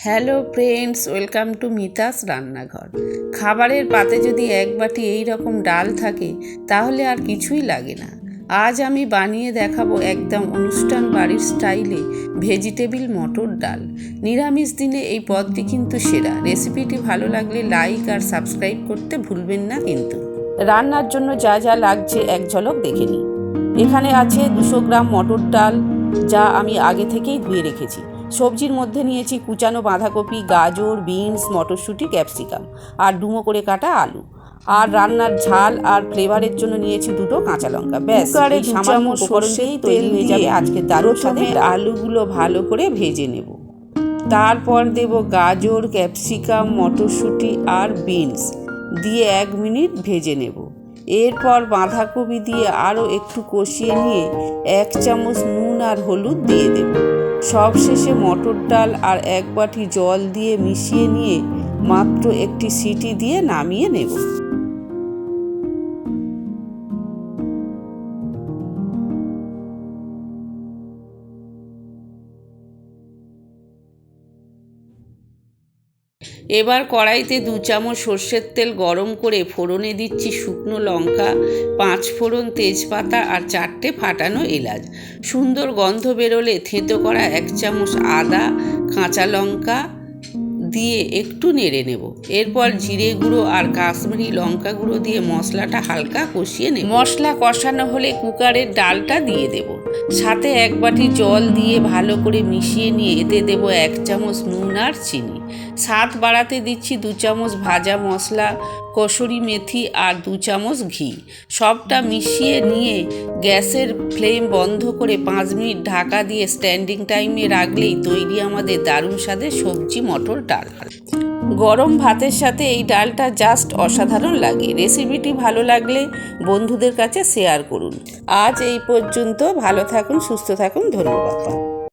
Hello friends, welcome to Mita's রান্নাঘর। খাবারের পাতে যদি এক বাটি এই রকম ডাল থাকে তাহলে আর কিছুই লাগে না। আজ আমি বানিয়ে দেখাবো একদম অনুষ্ঠান বাড়ির স্টাইলে ভেজিটেবিল মটর ডাল। নিরামিষ দিনে এই পদটি কিন্তু সেরা। রেসিপিটি ভালো লাগলে লাইক আর সাবস্ক্রাইব করতে ভুলবেন না কিন্তু। রান্নার জন্য যা যা লাগছে এক ঝলক দেখে নিই। এখানে আছে 200 গ্রাম মটর ডাল, যা আমি আগে থেকেই ধুয়ে রেখেছি। সবজির মধ্যে নিয়েছি কুচানো বাঁধাকপি, গাজর, বিনস, মটরশুঁটি, ক্যাপসিকাম আর ডুমো করে কাটা আলু। আর রান্নার ঝাল আর ফ্লেভারের জন্য নিয়েছি 2টো কাঁচা লঙ্কা। ব্যাস, এই সামান্য সরষের তেল হয়ে যাবে আজকে দারুণ স্বাদে। আলুগুলো ভালো করে ভেজে নেব। তারপর দেব গাজর, ক্যাপসিকাম, মটরশুঁটি আর বিনস দিয়ে 1 মিনিট ভেজে নেব। এরপর বাঁধাকপি দিয়ে আরও একটু কষিয়ে নিয়ে 1 চামচ নুন আর হলুদ দিয়ে দেব। সবশেষে মটর ডাল আর 1 বাটি জল দিয়ে মিশিয়ে নিয়ে মাত্র একটি সিটি দিয়ে নামিয়ে নেব। এবার কড়াইতে 2 চামচ সর্ষের তেল গরম করে ফোড়নে দিচ্ছি শুকনো লঙ্কা, 5 ফোড়ন, তেজপাতা আর 4টে ফাটানো এলাচ। সুন্দর গন্ধ বেরোলে থেঁতো করা 1 চামচ আদা, কাঁচা লঙ্কা দিয়ে একটু নেড়ে নেব। এরপর জিরে গুঁড়ো আর কাশ্মীরি লঙ্কা গুঁড়ো দিয়ে মশলাটা হালকা কষিয়ে নেব। মশলা কষানো হলে কুকারের ডালটা দিয়ে দেব। সাথে 1 বাটি জল দিয়ে ভালো করে মিশিয়ে নিয়ে এতে দেব 1 চামচ নুন আর চিনি। স্বাদ বাড়াতে দিচ্ছি 2 চামচ ভাজা মশলা, কসুরি মেথি আর 2 চামচ ঘি। সবটা মিশিয়ে নিয়ে গ্যাসের ফ্লেম বন্ধ করে 5 মিনিট ঢাকা দিয়ে স্ট্যান্ডিং টাইমে রাখলেই তৈরি আমাদের দারুণ স্বাদের সবজি মটর ডাল। গরম ভাতের সাথে এই ডালটা জাস্ট অসাধারণ লাগে। রেসিপিটি ভালো লাগলে বন্ধুদের কাছে শেয়ার করুন। আজ এই পর্যন্ত। ভালো থাকুন, সুস্থ থাকুন, ধন্যবাদ।